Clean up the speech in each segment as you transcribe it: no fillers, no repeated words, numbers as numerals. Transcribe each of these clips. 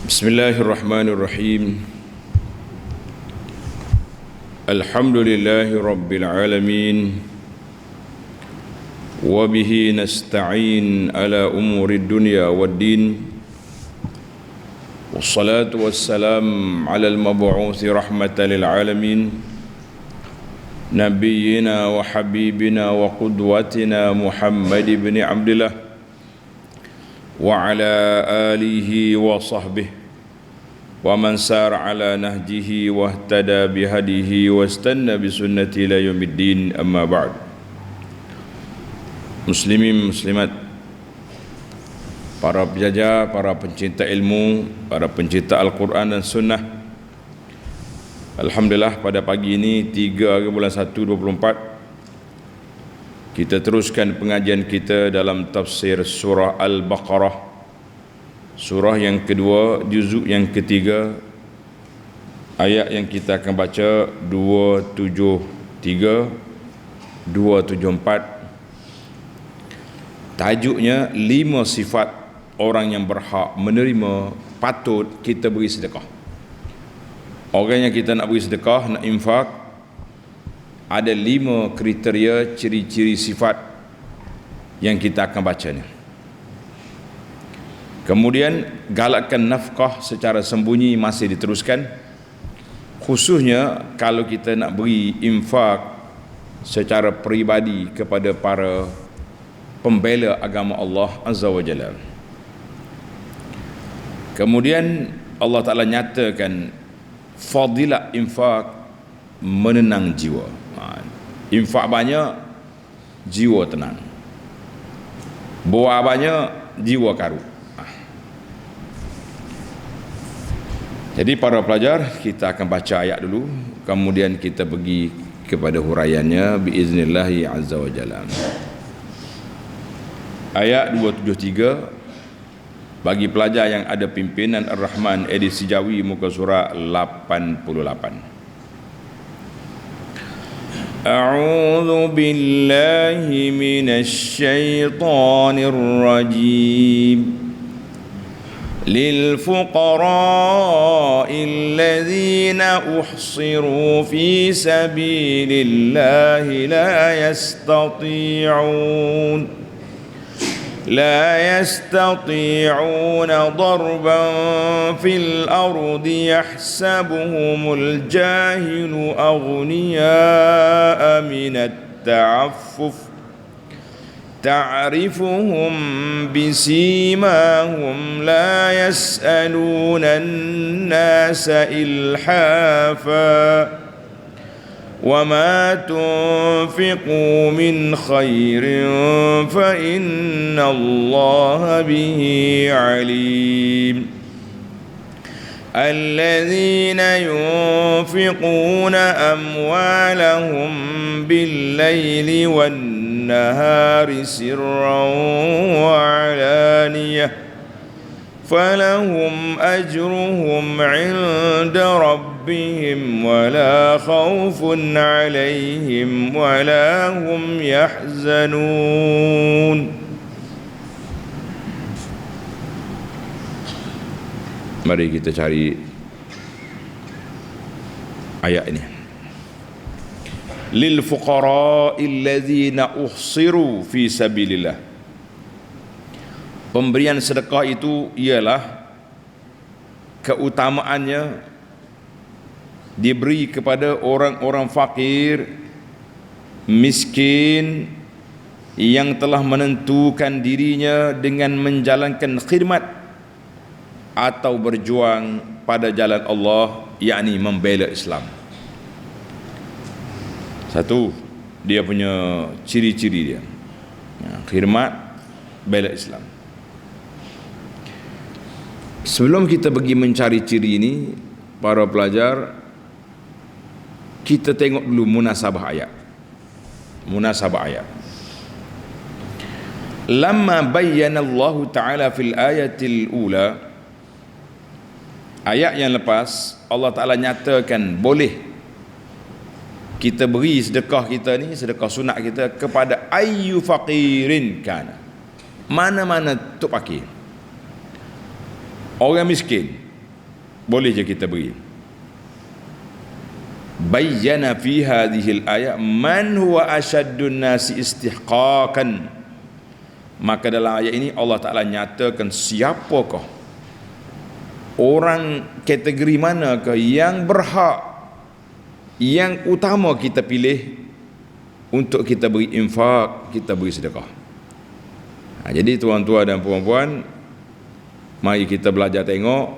Bismillahirrahmanirrahim. Alhamdulillahi rabbil alamin. Wa bihi nasta'in ala umuri dunya waddin. Wassalatu wassalam ala al-mab'uthi rahmatan lil alamin. Nabiyyina wa habibina wa qudwatina Muhammad ibn Abdillah wa ala alihi wa sahbihi wa man sar ala nahjihi wa ihtada bihadihi wa istanna bisunnati ila yaumiddin, amma ba'd. Muslimin muslimat, para penjaja, para pencinta ilmu, para pencinta Al-Quran dan Sunnah, alhamdulillah pada pagi ini 3 bulan 1 2024 kita teruskan pengajian kita dalam tafsir surah Al-Baqarah, surah yang kedua, juzuk yang ketiga. Ayat yang kita akan baca 273, 274. Tajuknya 5 sifat orang yang berhak menerima, patut kita beri sedekah. Orang yang kita nak beri sedekah, nak infak, ada 5 kriteria, ciri-ciri sifat yang kita akan bacanya. Kemudian galakkan nafkah secara sembunyi masih diteruskan, khususnya kalau kita nak beri infak secara peribadi kepada para pembela agama Allah Azza wa Jalla. Kemudian Allah Ta'ala nyatakan fadilat infak menenang jiwa. Infak banyak, jiwa tenang. Buah banyak, jiwa karu. Jadi para pelajar, kita akan baca ayat dulu, kemudian kita pergi kepada huraiannya biiznillahi azza wa jalla. Ayat 273 bagi pelajar yang ada pimpinan Ar-Rahman edisi Jawi, muka surat 88. A'udzu billahi minasy syaithanir rajim. للفقراء الذين أحصروا في سبيل الله لا يستطيعون ضربا في الأرض يحسبهم الجاهل أغنياء من التعفف تعرفهم بسيماهم لا يسألون الناس إلحافا وما تنفقوا من خير فإن الله به عليم الذين ينفقون أموالهم بالليل والنهار سرا وعلانية فلهم أجرهم عند ربهم ولا خوف عليهم ولا هم يحزنون. Mari kita cari ayat ini. Lil fuqara'il ladzina uhsiru fi sabilillah. Pemberian sedekah itu ialah keutamaannya diberi kepada orang-orang fakir, miskin yang telah menentukan dirinya dengan menjalankan khidmat atau berjuang pada jalan Allah, yakni membela Islam. Satu, dia punya ciri-ciri dia, khidmat, bela Islam. Sebelum kita pergi mencari ciri ini, para pelajar, kita tengok dulu munasabah ayat. Lamma bayyana Allah Ta'ala fil ayatil ula, ayat yang lepas Allah Ta'ala nyatakan boleh kita beri sedekah kita ni, sedekah sunat kita kepada ayyu faqirin kana, mana-mana tok fakir, orang miskin, boleh je kita beri. Bayyana fi hadhil ayat man huwa ashaddun nasi istihqaqan. Maka dalam ayat ini Allah Ta'ala nyatakan siapakah orang, kategori manakah yang berhak, yang utama kita pilih untuk kita beri infak, kita beri sedekah. Jadi tuan-tuan dan puan-puan, mari kita belajar tengok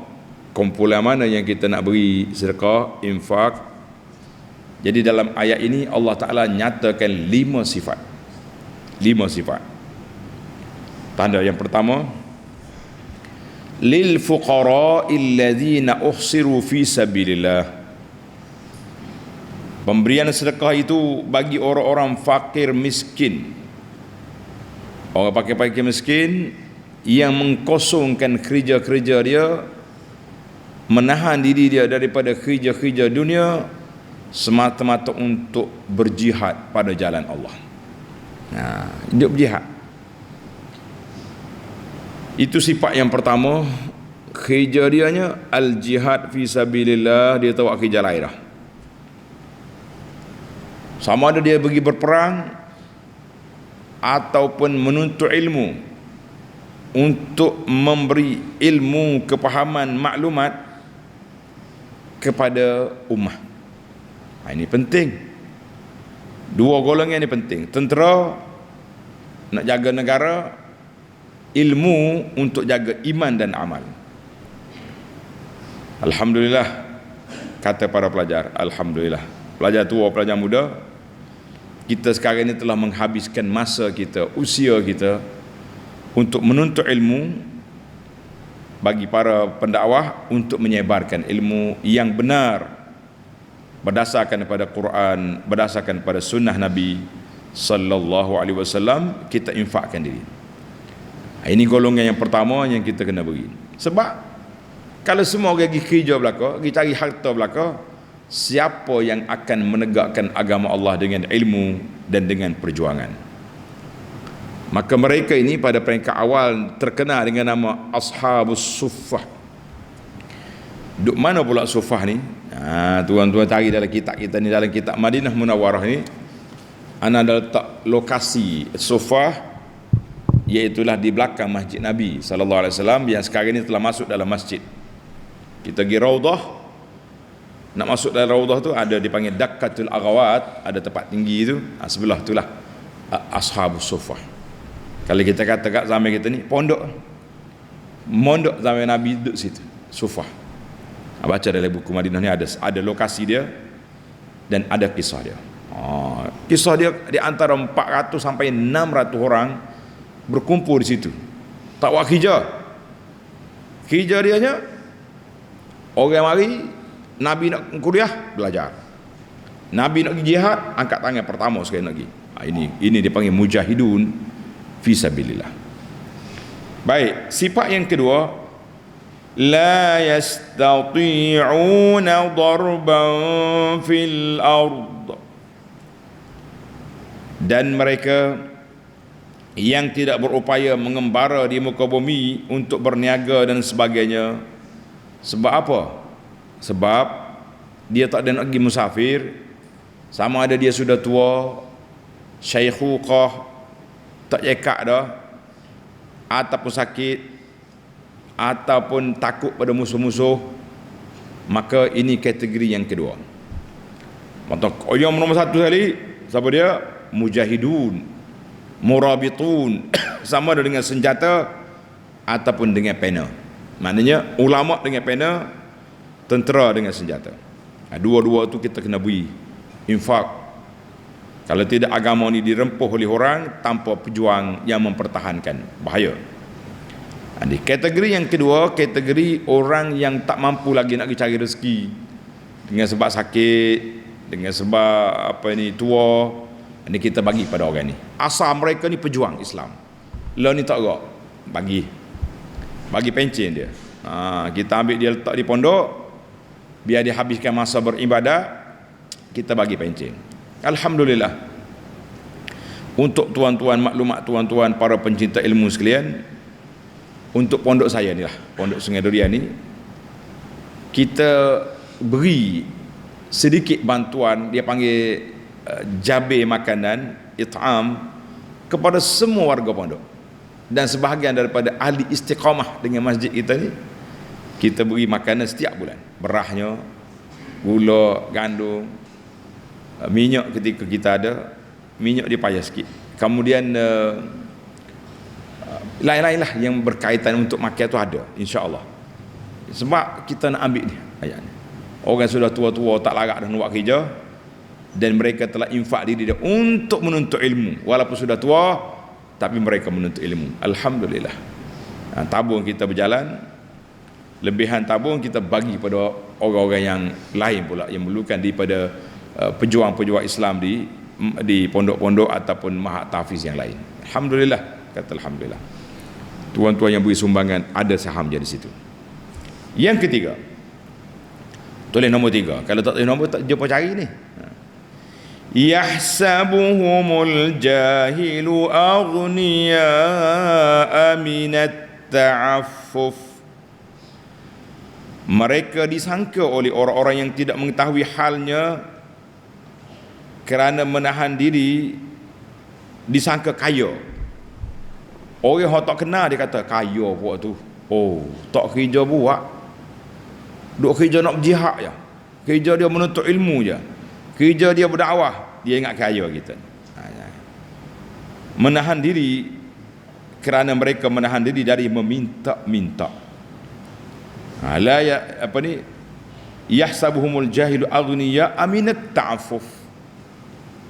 kumpulan mana yang kita nak beri sedekah, infak. Jadi dalam ayat ini Allah Ta'ala nyatakan 5 sifat. 5 sifat. Tanda yang pertama, lil fuqara'il ladzina uhsiru fi sabilillah. Pemberian sedekah itu bagi orang-orang fakir miskin. Orang fakir miskin yang mengkosongkan kerja-kerja dia, menahan diri dia daripada kerja-kerja dunia semata-mata untuk berjihad pada jalan Allah. Hidup berjihad. Itu sifat yang pertama. Kerja dianya al-jihad fi sabilillah, dia tahu kerja lain dah. Sama ada dia pergi berperang ataupun menuntut ilmu, untuk memberi ilmu, kepahaman, maklumat kepada ummah. Ini penting. Dua golongan ini penting. Tentera nak jaga negara, ilmu untuk jaga iman dan amal. Alhamdulillah, kata para pelajar, alhamdulillah, pelajar tua, pelajar muda, kita sekarang ini telah menghabiskan masa kita, usia kita untuk menuntut ilmu, bagi para pendakwah untuk menyebarkan ilmu yang benar berdasarkan pada Quran, berdasarkan pada sunnah Nabi sallallahu alaihi wasallam. Kita infakkan diri. Ini golongan yang pertama yang kita kena beri. Sebab kalau semua orang pergi kerja belaka, pergi cari harta belaka, siapa yang akan menegakkan agama Allah dengan ilmu dan dengan perjuangan? Maka mereka ini pada peringkat awal terkenal dengan nama Ashabus Suffah. Duk mana pula Suffah ni? Tuan-tuan cari dalam kitab kita ni, dalam kitab Madinah Munawwarah ni, ana ada letak lokasi Suffah, iaitulah di belakang Masjid Nabi sallallahu alaihi wasallam yang sekarang ini telah masuk dalam masjid. Kita pergi Raudah, nak masuk dalam Raudah tu ada dipanggil Dakkatul Aghawat, ada tempat tinggi tu, sebelah itulah Ashabus Suffah. Kalau kita kata kat zaman kita ni pondok zaman Nabi duduk situ, Suffah. Baca dalam buku Madinah ni ada lokasi dia dan ada kisah dia. Kisah dia di antara 400 sampai 600 orang berkumpul di situ. Tak buat kerja. Kerja dia nya orang mari, Nabi nak kuliah, belajar. Nabi nak pergi jihad, angkat tangan pertama sekali nak pergi. Ini dipanggil mujahidun fi sabilillah. Baik, sifat yang kedua, la yastati'una darban fil ard. Dan mereka yang tidak berupaya mengembara di muka bumi untuk berniaga dan sebagainya. Sebab apa? Sebab dia tak ada nak pergi musafir, sama ada dia sudah tua, syaikhuqah, tak cekak dah, ataupun sakit, ataupun takut pada musuh-musuh, maka ini kategori yang kedua. Maka yang nombor satu sekali, siapa dia? Mujahidun, murabitun, sama ada dengan senjata ataupun dengan pena. Maknanya ulama dengan pena, tentera dengan senjata. Dua-dua tu kita kena beri infak. Kalau tidak, agama ni dirempuh oleh orang tanpa pejuang yang mempertahankan, bahaya. Di kategori yang kedua, kategori orang yang tak mampu lagi nak pergi cari rezeki, dengan sebab sakit, dengan sebab tua. Ini kita bagi pada orang ni. Asal mereka ni pejuang Islam. Lah ni tak gerak, bagi pencen dia. Kita ambil dia letak di pondok, biar dia habiskan masa beribadat, kita bagi pencen. Alhamdulillah. Untuk tuan-tuan, maklumat tuan-tuan para pencinta ilmu sekalian, untuk pondok saya ni lah, pondok Sungai Durian ni, kita beri sedikit bantuan, dia panggil jabir makanan, it'am, kepada semua warga pondok dan sebahagian daripada ahli istiqamah dengan masjid kita ni. Kita beri makanan setiap bulan, berahnya, gula, gandum, minyak ketika kita ada, minyak dia payah sikit. Kemudian lain-lain lah yang berkaitan untuk makan tu ada, insya-Allah. Sebab kita nak ambil ni ayat ni. Orang sudah tua-tua tak larat dah nak buat kerja, dan mereka telah infak diri dia untuk menuntut ilmu. Walaupun sudah tua, tapi mereka menuntut ilmu. Alhamdulillah. Tabung kita berjalan, lebihan tabung kita bagi pada orang-orang yang lain pula, yang memerlukan daripada pejuang-pejuang Islam di pondok-pondok ataupun mahat tahfiz yang lain. Alhamdulillah, kata alhamdulillah. Tuan-tuan yang beri sumbangan ada saham je di situ. Yang ketiga, tulis nombor 3. Kalau tak tulis nombor, tak jumpa cari ni. Yahsabuhumul jahilu aghniya'a minat ta'affuf. Mereka disangka oleh orang-orang yang tidak mengetahui halnya kerana menahan diri, disangka kaya. Orang yang tak kenal dia kata kaya buat tu. Oh, tak kerja buat. Duk kerja nak berjihad je. Kerja dia menuntut ilmu je. Kerja dia berdakwah. Dia ingat kaya kita. Menahan diri kerana mereka menahan diri dari meminta-minta. La ya apa ni? Yahsabuhumul jahilu aghniya aminat ta'affuf.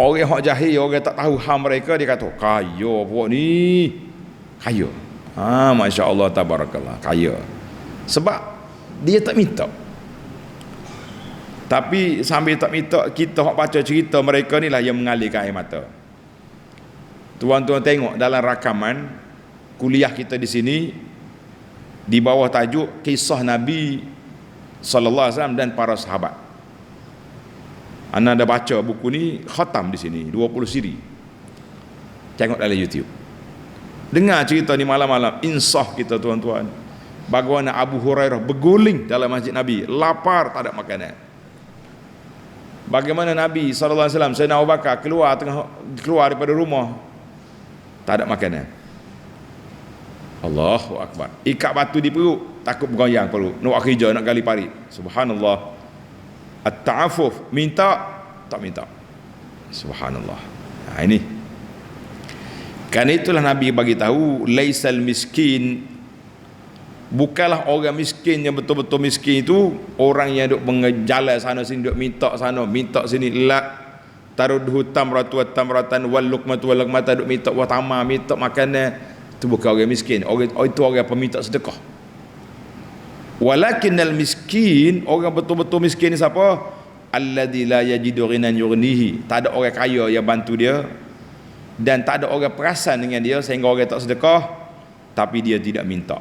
Orang yang jahil, orang tak tahu hal mereka, dia kata kaya buat ni. Kaya. Masya-Allah, tabarakallah, kaya. Sebab dia tak minta. Tapi sambil tak minta, kita hok baca cerita mereka ni lah yang mengalirkan air mata. Tuan-tuan tengok dalam rakaman kuliah kita di sini, di bawah tajuk kisah Nabi sallallahu alaihi wasallam dan para sahabat. Anda dah baca buku ni, khatam di sini 20 siri. Tengok dalam YouTube. Dengar cerita ni malam-malam, insaf kita tuan-tuan. Bagaimana Abu Hurairah berguling dalam masjid Nabi, lapar, tak ada makanan. Bagaimana Nabi sallallahu alaihi wasallam, Sayyidina Abu Bakar keluar daripada rumah, tak ada makanan. Allahu akbar. Ikat batu di perut, takut bergoyang perut. Nak kerja, nak gali parit. Subhanallah. At-ta'affuf, minta, tak minta. Subhanallah. Ini. Kan itulah Nabi bagi tahu, laisal miskin, bukanlah orang miskin yang betul-betul miskin itu orang yang duk mengejalan sana sini, duk minta sana, minta sini. La tarudhu tamratan wal luqmatu wal luqmata, duk minta buah tamar, minta makanan. Itu bukan orang miskin. Itu orang peminta sedekah. Walakinnal miskin, orang betul-betul miskin ni siapa? Alladzi la yajidu ghinan yughnihi. Tak ada orang kaya yang bantu dia, dan tak ada orang perasan dengan dia sehingga orang tak sedekah, tapi dia tidak minta.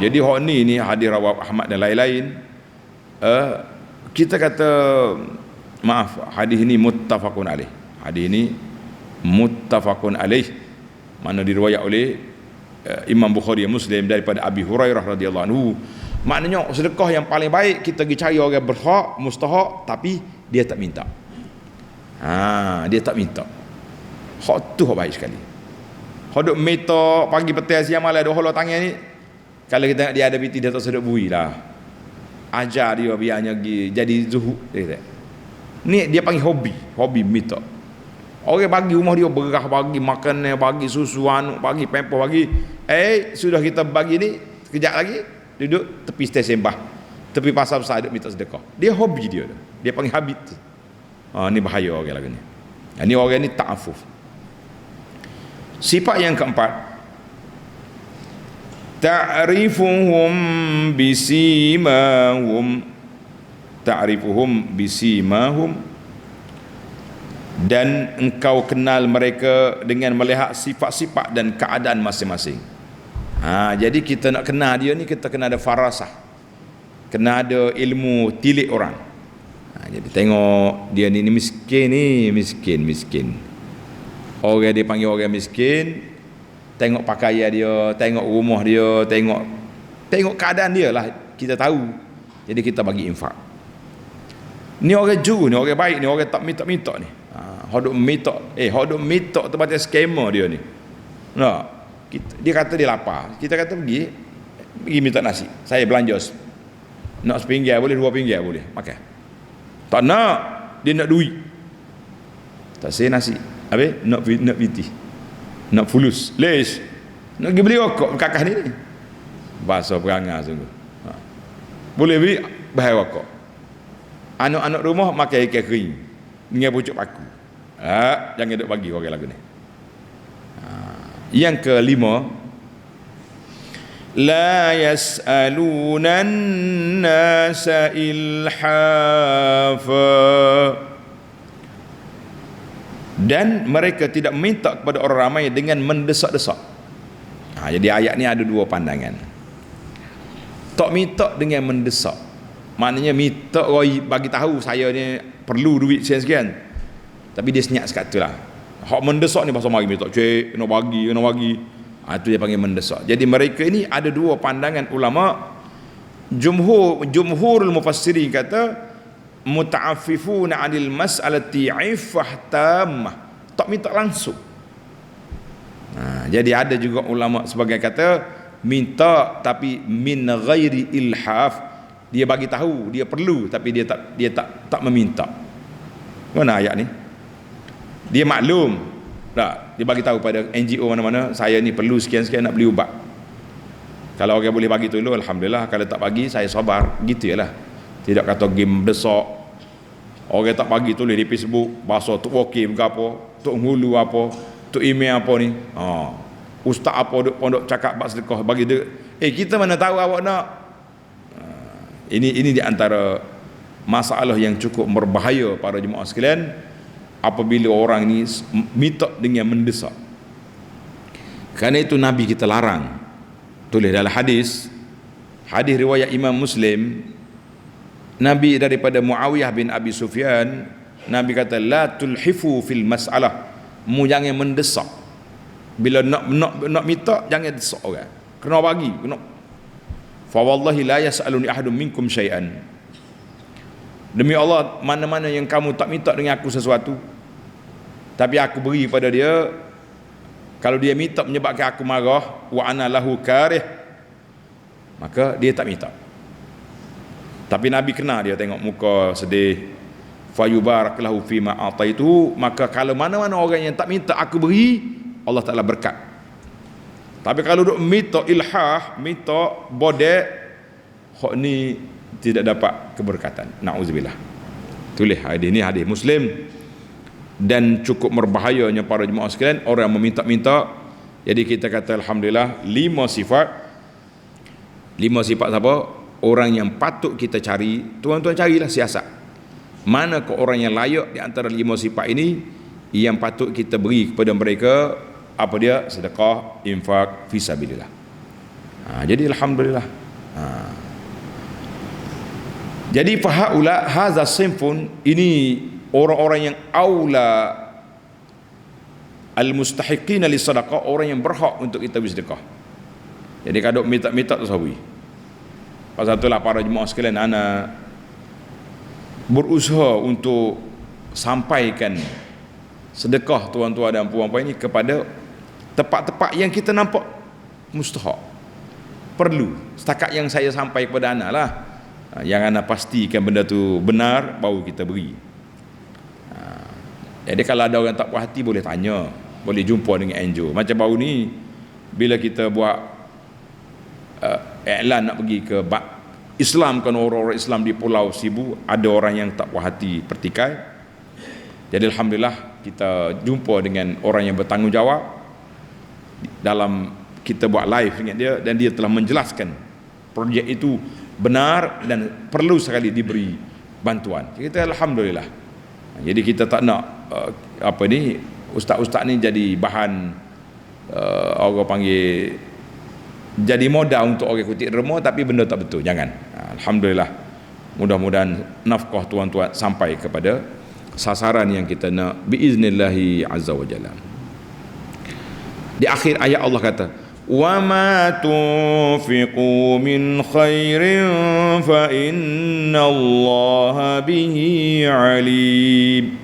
Jadi hak ni hadis rawat Ahmad dan lain-lain. Kita kata maaf, hadis ini muttafaqun alaih. Hadis ini muttafaqun alaih, mana diriwayat oleh Imam Bukhari dan Muslim daripada Abi Hurairah radhiyallahu anhu. Maknanya sedekah yang paling baik kita pergi cari orang berhak, mustahak, tapi dia tak minta. Dia tak minta. Hak tu hak baik sekali. Hak duk minta pagi petang siang malam duk holok tangan ni. Kalau kita tengok dia ada piti, dia tak sedap bui lah. Ajar dia biarnya jadi zuhud dia. Ni dia panggil hobi minta. Orang bagi rumah dia berah, bagi makanan, bagi susu, bagi pamper, bagi. Sudah kita bagi ni, sekejap lagi duduk tepi stesen sembah, tepi pasar besar duduk minta sedekah. Dia hobi dia. Dia panggil habit. Ni bahaya orang lagi ni. Ni orang ni ta'affuf. Sifat yang keempat, ta'rifuhum bisimahum. Ta'rifuhum bisimahum, dan engkau kenal mereka dengan melihat sifat-sifat dan keadaan masing-masing. Jadi kita nak kenal dia ni, kita kena ada farasah, kena ada ilmu tilik orang. Jadi tengok dia ni miskin. Orang dia panggil orang miskin, tengok pakaian dia, tengok rumah dia, tengok keadaan dia lah, kita tahu Jadi kita bagi infak. Ni orang juru ni, orang baik ni, orang tak minta ni. Hodok minta tempat skema dia ni. Nah, dia kata dia lapar. Kita kata pergi minta nasi. Saya belanja. Nak RM1 boleh, RM2 boleh. Makan. Tak nak, dia nak duit. Tak saya nasi. Habis nak piti. Nak fulus. Les. Nak pergi beli rokok kakak ni. Bahasa perangai sungguh. Boleh beli bahaya rokok. Anak-anak rumah makan ikan kering dengan pucuk paku. Jangan duk bagi orang lagu ni. Yang kelima, la yas'alunan nasa ilhafa, dan mereka tidak minta kepada orang ramai dengan mendesak-desak. Jadi ayat ni ada dua pandangan. Tak minta dengan mendesak, maknanya minta orang bagi tahu saya ni perlu duit sekian-sekian, tapi dia senyap sekat tu lah. Hak mendesak ni pasal mari minta cik, kena bagi. Itu dia panggil mendesak. Jadi mereka ini ada dua pandangan ulama. Jumhurul mufassirin kata muta'affifuna 'anil mas'alati 'iffah tammah, tak minta langsung. Jadi ada juga ulama sebagai kata minta tapi min ghairi ilhaf, dia bagi tahu dia perlu tapi dia tak meminta. Mana ayat ni? Dia maklum tak, dia bagi tahu pada NGO mana-mana, saya ni perlu sekian-sekian nak beli ubat. Kalau orang boleh bagi tolong alhamdulillah, kalau tak bagi saya sabar, gitu yalah. Tidak kata game besok orang tak bagi tulis di Facebook bahasa tok wakil ke apa, tok hulu apa, tok email apa ni. Ustaz apa duk pondok cakap bab sedekah bagi dia. Kita mana tahu awak nak. Ini di antara masalah yang cukup berbahaya para jemaah sekalian, apabila orang ni minta dengan mendesak. Kerana itu Nabi kita larang. Tulis dalam hadis riwayat Imam Muslim, Nabi daripada Muawiyah bin Abi Sufyan, Nabi kata la tulhifu fil mas'alah, mu jangan mendesak. Bila nak minta jangan desak orang. Kena bagi, kena. Fa wallahi la yas'aluni ahadun minkum syai'an. Demi Allah, mana-mana yang kamu tak minta dengan aku sesuatu, tapi aku beri pada dia, kalau dia minta menyebabkan aku marah, wa ana lahu karih, maka dia tak minta. Tapi Nabi kena dia tengok muka sedih, fayubarak lahu fima ataitu, maka kalau mana-mana orang yang tak minta aku beri, Allah Ta'ala berkat. Tapi kalau duk minta ilhah, minta bodek, hak ni tidak dapat keberkatan. Na'udzubillah. Tulis hadis ni hadis Muslim, dan cukup berbahayanya para jemaah sekalian orang yang meminta-minta. Jadi kita kata alhamdulillah, lima sifat siapa orang yang patut kita cari. Tuan-tuan carilah siasat mana ke orang yang layak di antara lima sifat ini yang patut kita beri kepada mereka. Apa dia? Sedekah, infak, fisabilillah. Jadi alhamdulillah. Jadi fahaula hadza sinfun, ini orang-orang yang aula al-mustahiqina lis-sadaqah, orang yang berhak untuk kita beri sedekah. Jadi kadang minta-minta tu sawi. Pasal itulah para jemaah sekalian, ana berusaha untuk sampaikan sedekah tuan-tuan dan puan-puan ini kepada tempat-tempat yang kita nampak mustahak, perlu. Setakat yang saya sampai kepada anak lah, yang anak pastikan benda tu benar, baru kita beri. Jadi kalau ada orang tak puas hati, boleh tanya, boleh jumpa dengan NGO. Macam baru ni bila kita buat iklan nak pergi ke Islam, kan orang-orang Islam di Pulau Sibu, ada orang yang tak puas hati pertikai. Jadi alhamdulillah kita jumpa dengan orang yang bertanggungjawab dalam kita buat live dengan dia, dan dia telah menjelaskan projek itu benar dan perlu sekali diberi bantuan. Kita alhamdulillah. Jadi kita tak nak ustaz-ustaz ni jadi bahan orang panggil jadi modal untuk orang kutip derma, tapi benda tak betul. Jangan. Alhamdulillah, mudah-mudahan nafkah tuan-tuan sampai kepada sasaran yang kita nak biiznillahi azza wa jalla. Di akhir ayat Allah kata wa ma tunfiqu min khairin fa innallaha bihi alim.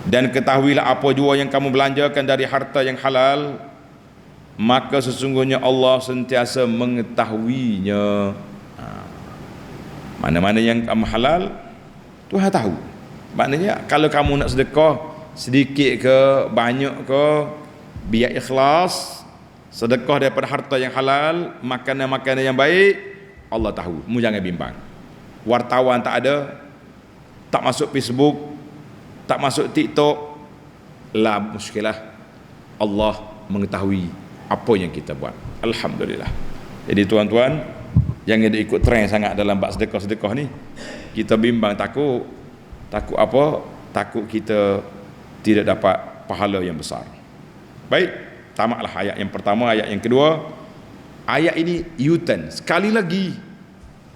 Dan ketahuilah apa jua yang kamu belanjakan dari harta yang halal, maka sesungguhnya Allah sentiasa mengetahuinya. Mana-mana yang kamu halal, Tuhan tahu. Maknanya kalau kamu nak sedekah sedikit ke banyak ke, biar ikhlas, sedekah daripada harta yang halal, makanan-makanan yang baik, Allah tahu. Mu jangan bimbang. Wartawan tak ada, tak masuk Facebook, tak masuk TikTok, la muskilah. Allah mengetahui apa yang kita buat. Alhamdulillah. Jadi tuan-tuan, jangan ikut trend sangat dalam bab sedekah-sedekah ni. Kita bimbang, takut apa? Takut kita tidak dapat pahala yang besar. Baik, tamatlah ayat yang pertama. Ayat yang kedua, ayat ini U-turn sekali lagi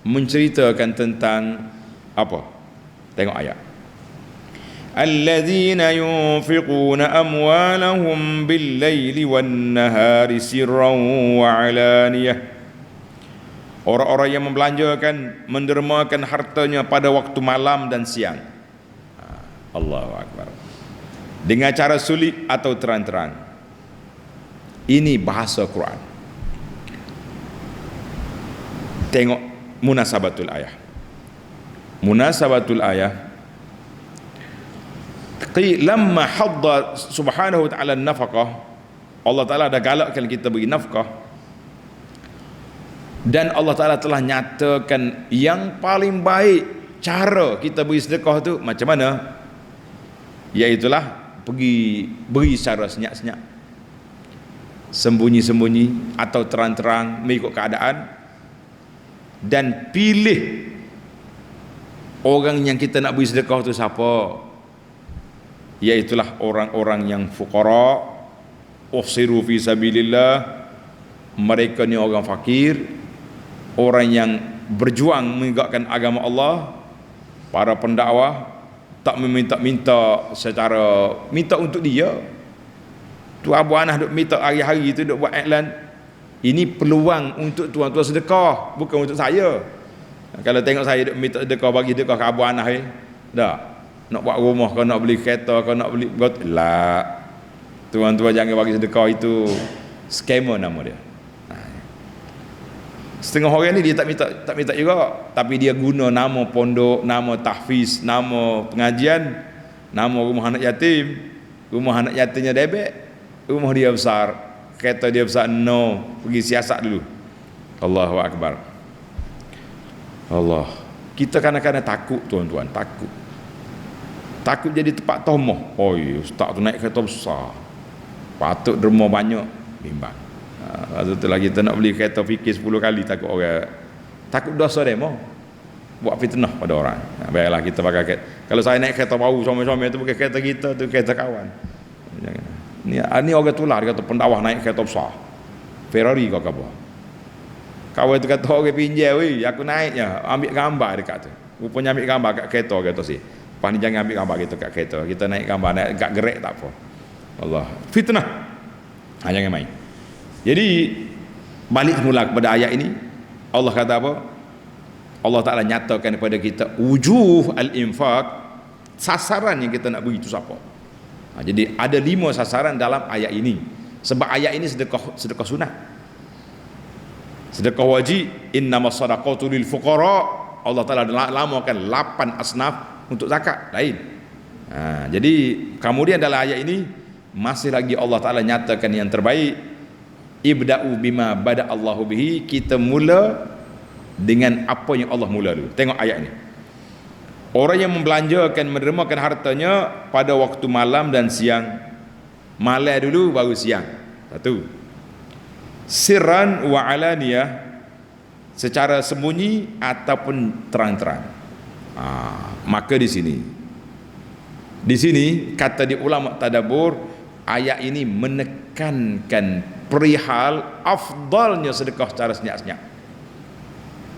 menceritakan tentang apa? Tengok ayat. Alladzina yunfiquna amwalahum bil-laili wan-nahari sirran wa 'alaniyah. Orang-orang yang membelanjakan, mendermakan hartanya pada waktu malam dan siang. Allahu Akbar. Dengan cara sulit atau terang-terang. Ini bahasa Quran. Tengok munasabatul ayah. Munasabatul ayah. Lamma hadda subhanahu wa ta'ala nafaqah. Allah Ta'ala dah galakkan kita bagi nafkah. Dan Allah Ta'ala telah nyatakan yang paling baik cara kita beri sedekah tu macam mana? Iaitulah pergi beri secara senyap-senyap, sembunyi-sembunyi atau terang-terang mengikut keadaan. Dan pilih orang yang kita nak beri sedekah tu siapa. Iaitulah orang-orang yang fuqara, uhsiru fi sabilillah. Mereka ni orang fakir, orang yang berjuang menegakkan agama Allah. Para pendakwah tak meminta-minta secara minta untuk dia. Tu Abu Anas duk minta hari-hari tu duk buat iklan. Ini peluang untuk tuan-tuan sedekah, bukan untuk saya. Kalau tengok saya duk minta sedekah, bagi sedekah ke Abu Anas dah. Nak buat rumah, kau nak beli kereta, kau nak beli got lah. Tuan-tuan jangan bagi sedekah, itu scammer nama dia. Setengah orang ni dia tak minta juga, tapi dia guna nama pondok, nama tahfiz, nama pengajian, nama rumah anak yatim. Rumah anak yatimnya debek, rumah dia besar, kereta dia besar. No, pergi siasat dulu. Allahu Akbar. Allah. Kita kadang-kadang takut tuan-tuan, takut jadi tempat tomoh. Ustaz tu naik kereta besar, patut derma banyak, bimbang. Betul lagi kita nak beli kereta fikir 10 kali, takut orang, takut dosa demo, buat fitnah pada orang. Baiklah kita pakai kereta. Kalau saya naik kereta baru suami-suami tu bukan kereta kita, tu kereta kawan. Ni orang tular, dia kata pendakwah naik kereta besar, Ferrari kau apa. Kawan tu kata orang pinjam, weh aku naiknya, ambil gambar dekat tu. Rupanya ambil gambar kat kereta, kata si. Lepas ni jangan ambil gambar kita kat kereta, kita naik gambar, naik kat gerak tak apa. Allah, fitnah. Jangan main. Jadi balik semula kepada ayat ini, Allah kata apa? Allah Ta'ala nyatakan kepada kita wujuh al-infaq, sasaran yang kita nak beri itu siapa. Jadi ada 5 sasaran dalam ayat ini. Sebab ayat ini sedekah sunat, sedekah wajib. Innamas sadaqatu lil fuqara. Allah Ta'ala lamakan 8 asnaf untuk zakat lain. Jadi kemudian dalam ayat ini masih lagi Allah Ta'ala nyatakan yang terbaik. Ibda'u bima bada Allahu bihi. Kita mula dengan apa yang Allah mula dulu. Tengok ayat ini. Orang yang membelanjakan, mendermakan hartanya pada waktu malam dan siang. Malam dulu baru siang. Satu. Sirran wa alaniyah, secara sembunyi ataupun terang-terang. Maka di sini kata di ulama tadabbur, ayat ini menekankan perihal afdalnya sedekah secara senyap-senyap.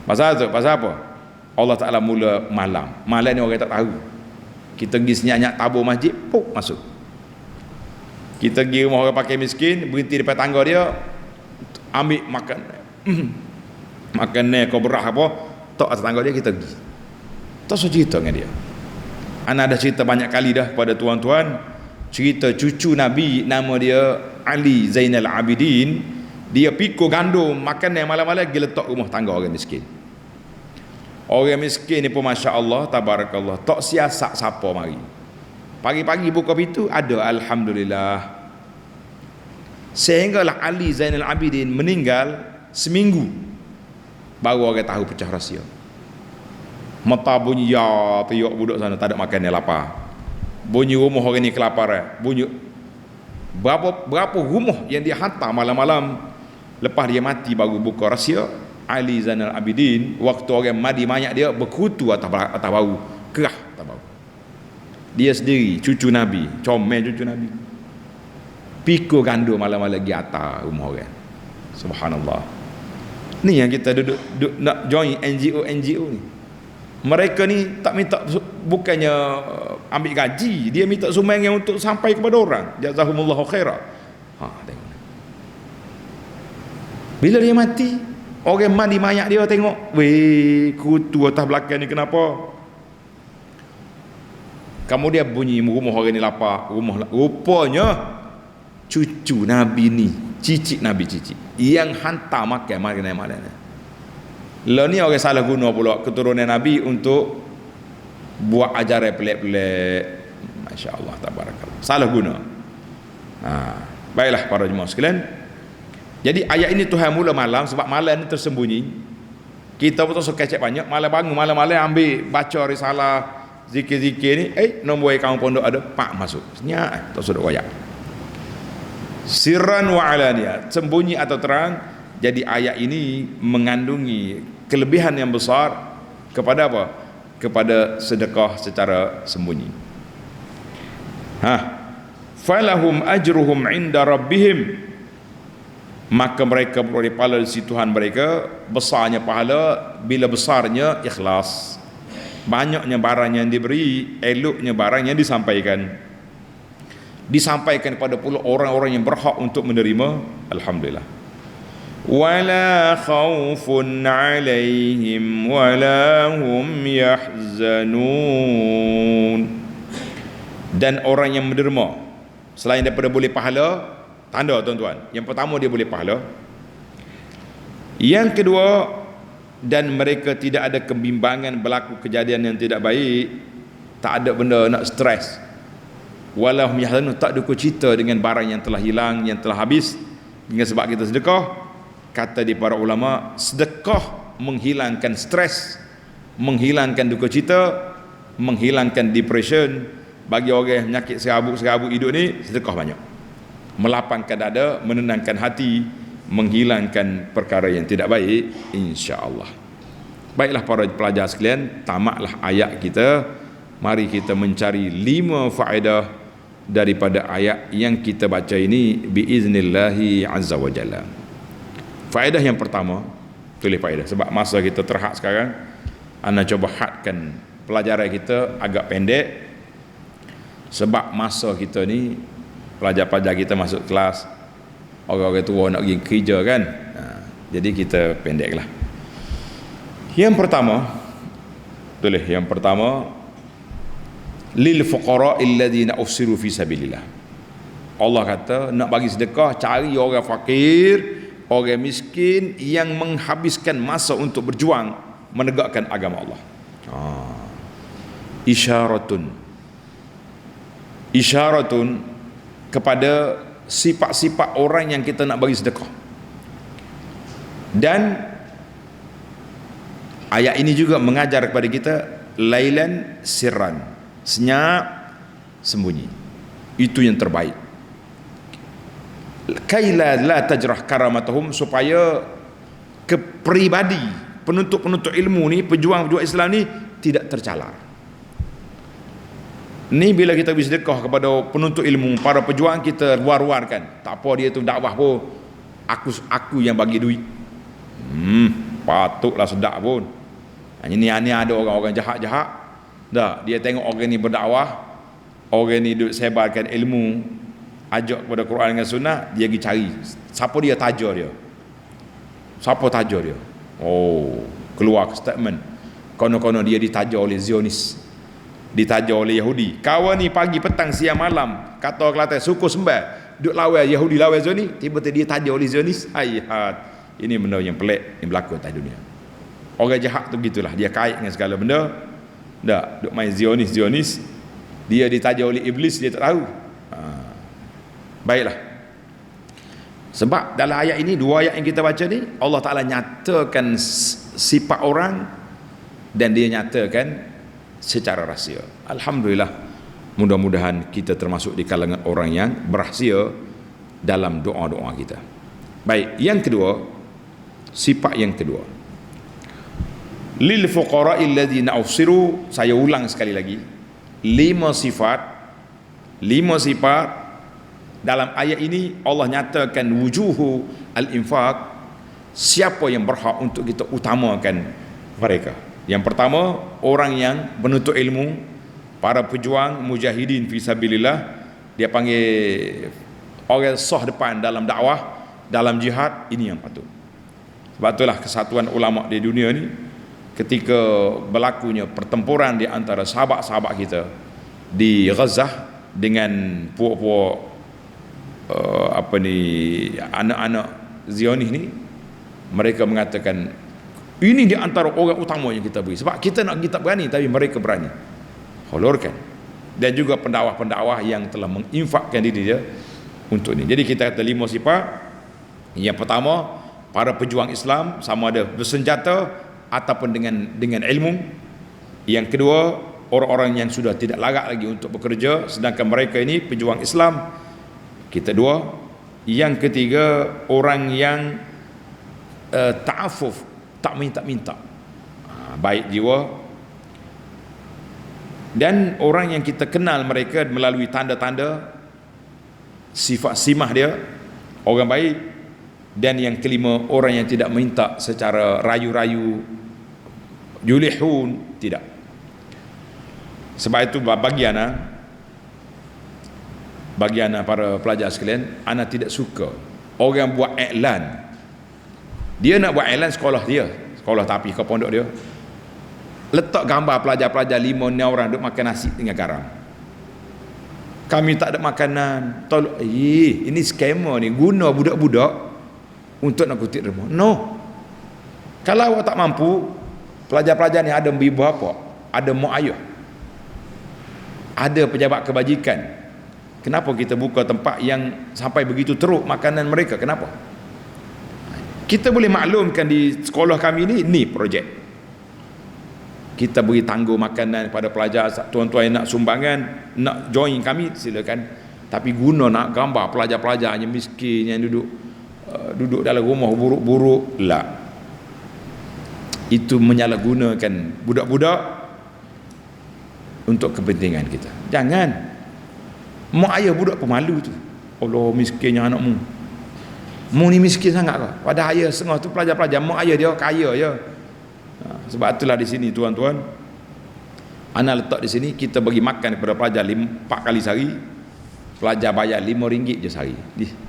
Pasal apa? Allah Ta'ala mula malam. Malam ni orang tak tahu. Kita pergi senyap-senyap tabur masjid, masuk. Kita pergi rumah orang pakai miskin, berhenti depan tangga dia, ambil makan makan kau beras apa, tok atas tangga dia, kita pergi. Tak usah cerita dengan dia. Ana dah cerita banyak kali dah kepada tuan-tuan, cerita cucu Nabi nama dia Ali Zainal Abidin. Dia pikul gandum makan yang malam-malam pergi letak rumah tangga orang miskin. Orang miskin ni pun Masya Allah, tabarakallah, tak siasat siapa mari. Pagi-pagi buka pintu, ada, Alhamdulillah. Sehinggalah Ali Zainal Abidin meninggal seminggu, baru orang tahu pecah rahsia. Mata bunyi ya tiuk budak sana tak ada makan yang lapar. Bunyi rumah orang ni kelaparan. Bunyi berapa rumah yang dia hantar malam-malam lepas dia mati baru buka rahsia. Ali Zainal Abidin waktu orang mati mayat dia berkutu atas bau, kerah atas bau. Dia sendiri cucu Nabi, comel cucu Nabi, pikul gandum malam-malam pergi atas rumah orang. Subhanallah. Ni yang kita duduk nak join NGO ni. Mereka ni tak minta, bukannya ambil gaji, dia minta sumbangan untuk sampai kepada orang. Jazahumullahu khairah. Tengok. Bila dia mati, orang mandi mayat dia tengok, weh, kutu atas belakang ni kenapa? Kemudian bunyi rumah orang ni lapar, rupanya cucu Nabi ni, cicit Nabi cicit yang hantar makan malam. Lah ni orang salah guna pula keturunan Nabi untuk buat ajaran pelik-pelik. Masya-Allah, tabarakallah. Salah guna. Baiklah para jemaah sekalian. Jadi ayat ini Tuhan mula malam sebab malam ni tersembunyi. Kita betul suka kecek banyak, malam bangun malam-malam ambil baca risalah, zikir-zikir ni, nombor kaum pondok ada pak masuk. Senyap tak sudah koyak. Sirran wa alaniyah, sembunyi atau terang. Jadi ayat ini mengandungi kelebihan yang besar kepada apa? Kepada sedekah secara sembunyi. Falahum ajruhum inda rabbihim, maka mereka beroleh pahala di sisi Tuhan mereka. Besarnya pahala bila besarnya ikhlas. Banyaknya barang yang diberi, eloknya barang yang disampaikan kepada pula orang-orang yang berhak untuk menerima. Alhamdulillah. Wala khaufun alaihim wala hum yahzanun. Dan orang yang menderma selain daripada boleh pahala, tanda tuan-tuan, yang pertama dia boleh pahala, yang kedua, dan mereka tidak ada kebimbangan berlaku kejadian yang tidak baik, tak ada benda nak stres. Walahum yahzanun, tak duka cita dengan barang yang telah hilang, yang telah habis. Dengan sebab kita sedekah, kata di para ulama, sedekah menghilangkan stres, menghilangkan duka cita, menghilangkan depression. Bagi orang yang penyakit serabut hidup ni, sedekah banyak, melapangkan dada, menenangkan hati, menghilangkan perkara yang tidak baik, insya-Allah. Baiklah para pelajar sekalian, tamatlah ayat kita. Mari kita mencari 5 faedah daripada ayat yang kita baca ini biiznillahi azza wa jalla. Faedah yang pertama, tulis faedah sebab masa kita terhad sekarang. Ana coba hadkan pelajaran kita agak pendek sebab masa kita ni, pelajar-pelajar kita masuk kelas, orang-orang tua nak pergi kerja kan. Jadi kita pendeklah. Yang pertama, tulis yang pertama, lil fuqara alladhina usiru fi sabilillah. Allah kata nak bagi sedekah, cari orang fakir, orang miskin yang menghabiskan masa untuk berjuang menegakkan agama Allah. Isyaratun kepada sifat-sifat orang yang kita nak bagi sedekah. Dan ayat ini juga mengajar kepada kita lailan sirran, senyap sembunyi, itu yang terbaik. Kaila la tajrah karamatuhum, supaya kepribadi penuntut-penuntut ilmu ni, pejuang-pejuang Islam ni tidak tercalar. Ni bila kita beri sedekah kepada penuntut ilmu, para pejuang, kita war-warkan, tak apa dia tu dakwah pun aku yang bagi duit. Patutlah sedap pun. Ini ada orang-orang jahat-jahat. Dah, dia tengok orang ni berdakwah, orang ni duk sebarkan ilmu, ajak kepada Quran dengan sunnah, dia pergi cari siapa dia taja dia. Siapa taja dia? Oh, keluar statement. Konon-konon dia ditaja oleh Zionis. Ditaja oleh Yahudi. Kawan ni pagi, petang, siang, malam, kata Kelantan, suku sembah, duk lawan Yahudi, lawan Zionis, tiba-tiba dia taja oleh Zionis. Ayat. Ini benda yang pelik yang berlaku atas dunia. Orang jahat tu gitulah, dia kait dengan segala benda. Tak, duk main Zionis. Dia ditaja oleh iblis, dia tak tahu. Baiklah. Sebab dalam ayat ini, dua ayat yang kita baca ni, Allah Ta'ala nyatakan sifat orang dan dia nyatakan secara rahsia. Alhamdulillah, mudah-mudahan kita termasuk di kalangan orang yang berahsia dalam doa-doa kita. Baik, yang kedua, sifat yang kedua, lil fuqara'il ladzina usiru. Saya ulang sekali lagi, 5 sifat dalam ayat ini. Allah nyatakan wujuhu al-infaq, siapa yang berhak untuk kita utamakan mereka. Yang pertama, orang yang menuntut ilmu, para pejuang mujahidin fi sabilillah, dia panggil orang sah depan dalam dakwah, dalam jihad. Ini yang patut. Sebab itulah kesatuan ulama di dunia ni, ketika berlakunya pertempuran di antara sahabat-sahabat kita di Gaza dengan puak-puak anak-anak Zionis ni, mereka mengatakan ini di antara orang utama yang kita beri. Sebab kita tak berani, tapi mereka berani. Hulurkan. Dan juga pendakwah-pendakwah yang telah menginfakkan diri dia untuk ini. Jadi kita kata 5 sifat. Yang pertama, para pejuang Islam, sama ada bersenjata ataupun dengan ilmu. Yang kedua, orang-orang yang sudah tidak layak lagi untuk bekerja, sedangkan mereka ini pejuang Islam. Kita dua. Yang ketiga, orang yang ta'afuf, tak minta-minta, baik jiwa. Dan orang yang kita kenal mereka melalui tanda-tanda sifat simah dia, orang baik. Dan yang kelima, orang yang tidak minta secara rayu-rayu, yulihun, tidak. Sebab itu bagi ana para pelajar sekalian, ana tidak suka orang buat iklan. Dia nak buat iklan sekolah dia, sekolah tapi ke pondok dia, letak gambar pelajar-pelajar 5-6 orang duk makan nasi dengan garam. Kami tak ada makanan, tolong. Ini scammer ni, guna budak-budak untuk nak kutip derma. No. Kalau awak tak mampu, pelajar-pelajar ni ada ibu bapa, ada mak ayah, ada pejabat kebajikan. Kenapa kita buka tempat yang sampai begitu teruk makanan mereka? Kenapa? Kita boleh maklumkan di sekolah kami ni projek. Kita beri tangguh makanan kepada pelajar. Tuan-tuan yang nak sumbangan, nak join kami, silakan. Tapi guna nak gambar pelajar-pelajar yang miskin, yang duduk dalam rumah buruk-buruk, lah. Itu menyalahgunakan budak-budak untuk kepentingan kita. Jangan. Mak ayah budak pemalu tu. Allah, miskinnya anakmu. Mu ni miskin sangat ke? Padahal ayah setengah tu pelajar-pelajar, mak ayah dia kaya je. Sebab itulah di sini tuan-tuan, ana letak di sini, kita bagi makan kepada pelajar 4 kali sehari. Pelajar bayar RM5 je sehari.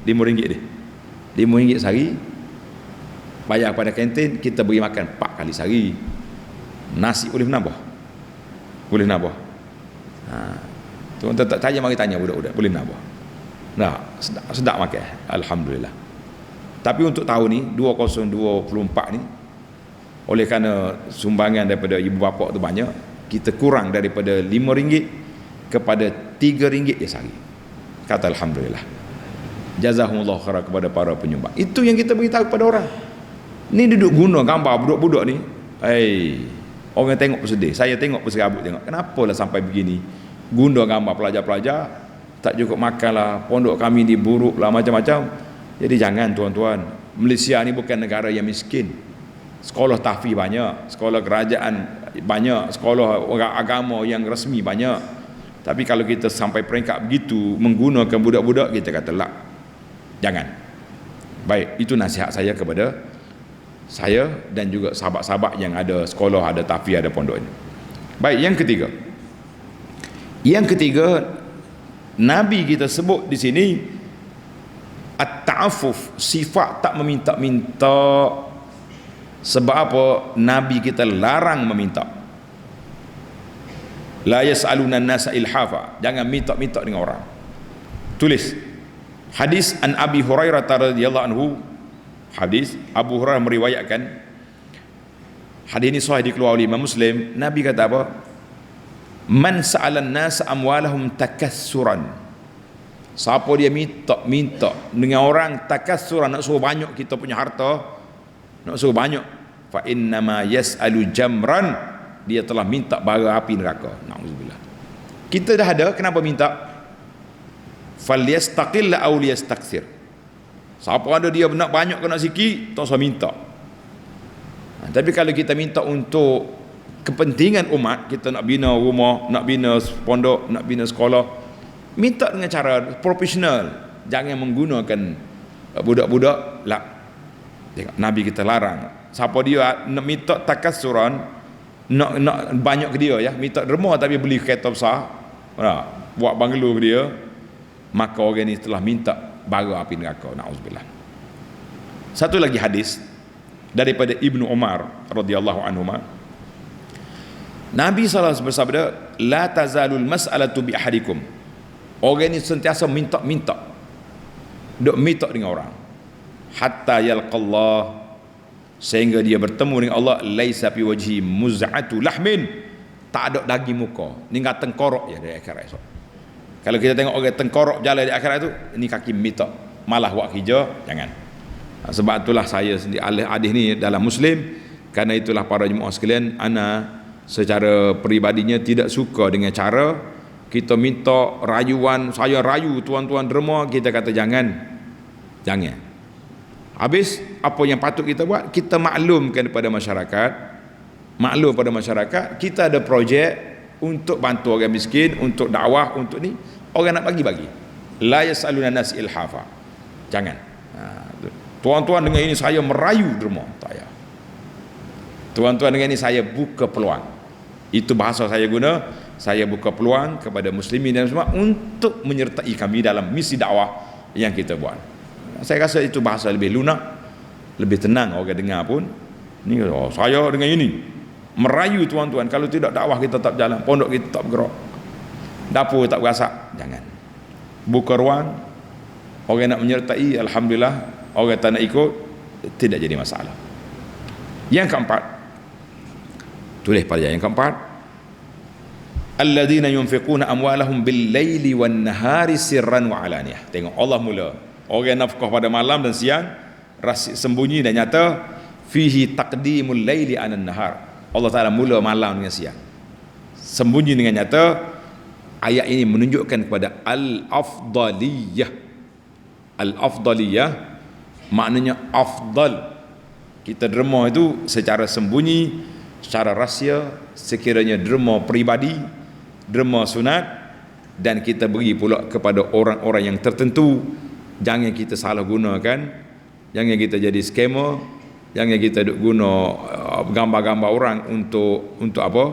RM5 dia. RM5 sehari. Bayar pada kantin, kita beri makan 4 kali sehari. Nasi boleh menambah? Boleh menambah. Tuan-tuan tak tanya, mari tanya budak-budak, boleh menambah? Nah, sedap makan. Alhamdulillah. Tapi untuk tahun ni 2024 ni, oleh kerana sumbangan daripada ibu bapa tu banyak, kita kurang daripada RM5 kepada RM3 je sehari. Kata alhamdulillah. Jazahumullah khairan kepada para penyumbang. Itu yang kita beritahu kepada orang. Ni duduk guna gambar budak-budak ni. Orang tengok pun sedih. Saya tengok pun serabut tengok. Kenapalah sampai begini? Guna gambar pelajar-pelajar, tak cukup makan lah, pondok kami diburuk lah, macam-macam. Jadi jangan tuan-tuan. Malaysia ni bukan negara yang miskin. Sekolah tahfiz banyak, sekolah kerajaan banyak, sekolah orang agama yang rasmi banyak. Tapi kalau kita sampai peringkat begitu menggunakan budak-budak, kita kata lah, jangan. Baik, itu nasihat saya kepada saya dan juga sahabat-sahabat yang ada sekolah, ada tahfiz, ada pondok ini. Baik, yang ketiga. Yang ketiga, Nabi kita sebut di sini At-ta'affuf, sifat tak meminta-minta. Sebab apa? Nabi kita larang meminta. La yas'aluna an-nasa ilhafa, jangan minta-minta dengan orang. Tulis hadis an Abi Hurairah radhiyallahu anhu. Hadis Abu Hurairah meriwayatkan, hadis ini sahih dikeluarkan oleh Imam Muslim. Nabi kata apa? Man sa'alan nas amwalahum takassuran. Siapa dia minta dengan orang takassuran, nak suruh banyak kita punya harta, nak suruh banyak, fa innama yas'alu jamran, dia telah minta bara api neraka. Nauzubillah. Kita dah ada, kenapa minta? Falyastaqil aw liyastakthir. Siapa ada dia nak banyak ke nak sikit, tak usah minta. Tapi kalau kita minta untuk kepentingan umat, kita nak bina rumah, nak bina pondok, nak bina sekolah, minta dengan cara profesional, jangan menggunakan budak-budak lah. Nabi kita larang. Siapa dia nak minta takassuran, nak banyak ke dia, ya, minta derma tapi beli kereta besar, buat banglo ke dia, maka orang ni telah minta bara api neraka. Nauzubillah. Satu lagi hadis daripada Ibnu Umar radhiyallahu anhuma. Nabi SAW bersabda, la tazalul mas'alatu bi ahadikum. Orang ni sentiasa minta-minta, duk minta dengan orang, hatta yalqallah, sehingga dia bertemu dengan Allah. Laisa fi wajhi muz'atu lahmin, tak ada daging muka, tinggal tengkorok je dari akhirat esok. Kalau kita tengok orang tengkorok jalan di akhirat tu, ini kaki minta, malah buat kerja, jangan. Sebab itulah saya sendiri hadis ni dalam Muslim. Karena itulah para jemaah sekalian, ana secara peribadinya tidak suka dengan cara kita minta rayuan, saya rayu tuan-tuan derma, kita kata jangan. Habis apa yang patut kita buat, kita maklumkan kepada masyarakat, kita ada projek untuk bantu orang miskin, untuk dakwah, untuk ni, orang nak bagi. La yasaluna nas ilhafa, jangan. Tuan-tuan dengan ini saya merayu derma, tak ya. Tuan-tuan dengan ini saya buka peluang, itu bahasa saya guna. Saya buka peluang kepada muslimin dan semua untuk menyertai kami dalam misi dakwah yang kita buat. Saya rasa itu bahasa lebih lunak, lebih tenang orang dengar pun. Ni saya dengan ini merayu tuan-tuan, kalau tidak dakwah kita tak jalan, pondok kita tak bergerak, dapur tak berasak. Jangan. Buka ruang, orang nak menyertai, alhamdulillah. Orang tak nak ikut, tidak jadi masalah. Yang keempat, tulis pada yang keempat, alladzina yunfiquna amwalahum bil laili wan nahari sirran wa alaniyah. Tengok Allah mula, orang nafkah pada malam dan siang, sembunyi dan nyata. Fihi taqdimul laili anan nahar. Allah Taala mula malam dengan siang, sembunyi dengan nyata. Ayat ini menunjukkan kepada al-afdaliyah. Al-afdaliyah maknanya afdal. Kita derma itu secara sembunyi, secara rahsia, sekiranya derma peribadi, derma sunat, dan kita beri pula kepada orang-orang yang tertentu. Jangan kita salah gunakan, jangan kita jadi scammer, jangan kita guna gambar-gambar orang untuk apa?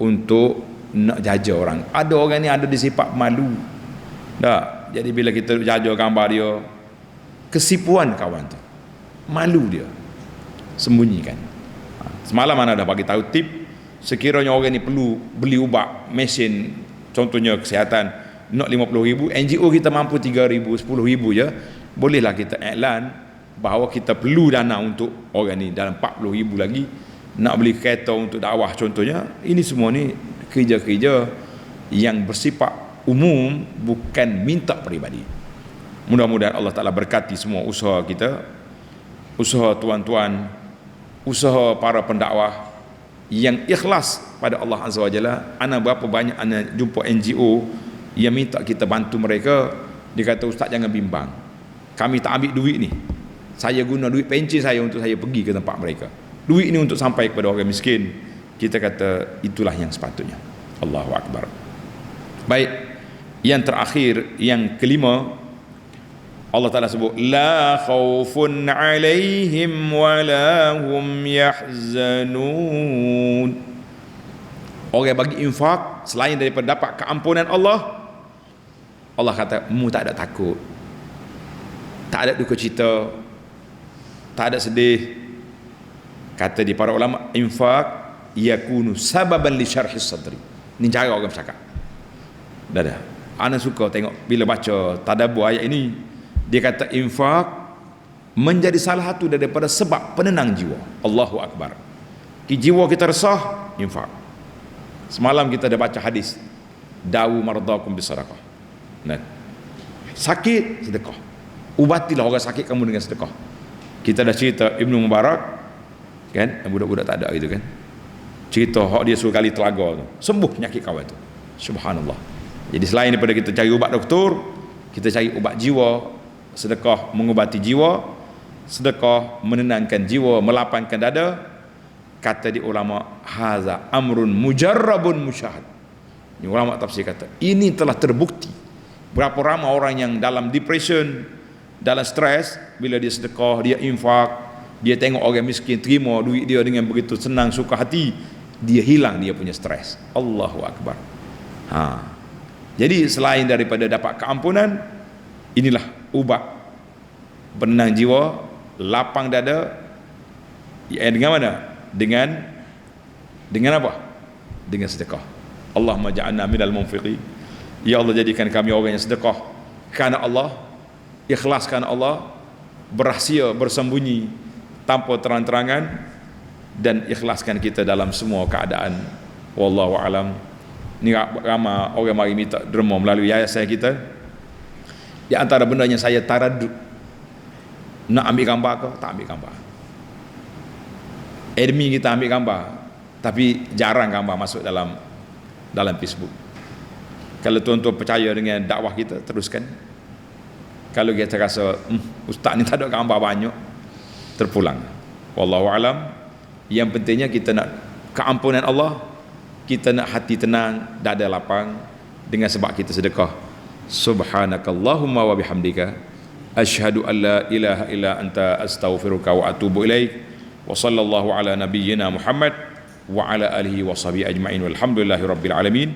Untuk nak jaja orang. Ada orang ni ada di sifat malu. Tak. Jadi bila kita jaja gambar dia, kesipuan kawan tu, malu dia, sembunyikan. Semalam mana dah bagi tahu tip, sekiranya orang ni perlu beli ubat mesin, contohnya kesihatan, nak 50,000, NGO kita mampu 3,000, 10,000 je, bolehlah kita iklan bahawa kita perlu dana untuk orang ni dalam 40,000 lagi, nak beli kereta untuk dakwah contohnya. Ini semua ni kerja-kerja yang bersifat umum, bukan minta peribadi. Mudah-mudahan Allah Ta'ala berkati semua usaha kita, usaha tuan-tuan, usaha para pendakwah yang ikhlas pada Allah Azza wa Jalla. Ana berapa banyak ana jumpa NGO yang minta kita bantu mereka, dia kata ustaz jangan bimbang, kami tak ambil duit ni, saya guna duit pencen saya untuk saya pergi ke tempat mereka, duit ni untuk sampai kepada orang miskin. Kita kata itulah yang sepatutnya. Allahu Akbar. Baik, yang terakhir, yang kelima, Allah Ta'ala sebut la khaufun alaihim wa la hum yahzanun. Orang bagi infak selain daripada dapat keampunan Allah, Allah kata mu tak ada takut, tak ada duka cita, tak ada sedih. Kata di para ulama, infak yakunu sababan li syarhis sadri. Ini cara orang bercakap. Dah. Ana suka tengok bila baca tadabbur ayat ini, dia kata infak menjadi salah satu daripada sebab penenang jiwa. Allahu akbar. Jiwa kita resah, infak. Semalam kita dah baca hadis, dawu mardakum bisadaqah. Nah, sakit sedekah. Ubatilah orang sakit kamu dengan sedekah. Kita dah cerita Ibnu Mubarak kan, budak-budak tak ada gitu kan. Cerita hak dia suruh kali telaga tu, sembuh penyakit kawan tu. Subhanallah. Jadi selain daripada kita cari ubat doktor, kita cari ubat jiwa. Sedekah mengubati jiwa, sedekah menenangkan jiwa, melapangkan dada. Kata di ulama, haza amrun mujarrabun musyahad. Ini ulama tafsir kata, ini telah terbukti. Berapa ramai orang yang dalam depression, dalam stres, bila dia sedekah, dia infak, dia tengok orang miskin terima duit dia dengan begitu senang, suka hati, dia hilang dia punya stres. Allahu akbar. Jadi selain daripada dapat keampunan, inilah ubat penenang jiwa, lapang dada. Dengan mana? Dengan apa? Dengan sedekah. Allahumma ja'alna minal munfiqin. Ya Allah, jadikan kami orang yang sedekah kerana Allah, ikhlas kerana Allah, berahsia bersembunyi tanpa terang-terangan, dan ikhlaskan kita dalam semua keadaan. Wallahu alam. Ni ramai orang mari minta derma melalui yayasan kita. Di antara benda yang saya taradud, nak ambil gambar ke tak ambil gambar. Admin kita ambil gambar, tapi jarang gambar masuk dalam Facebook. Kalau tuan-tuan percaya dengan dakwah kita, teruskan. Kalau kita rasa ustaz ni tak ada gambar banyak, terpulang. Wallahu alam. Yang pentingnya kita nak keampunan Allah, kita nak hati tenang, dada lapang dengan sebab kita sedekah. Subhanakallahumma wa bihamdika asyhadu an la ilaha illa anta astaghfiruka wa atubu ilaik. Wa sallallahu ala nabiyyina Muhammad wa ala alihi wa sahbihi ajma'in walhamdulillahi rabbil alamin.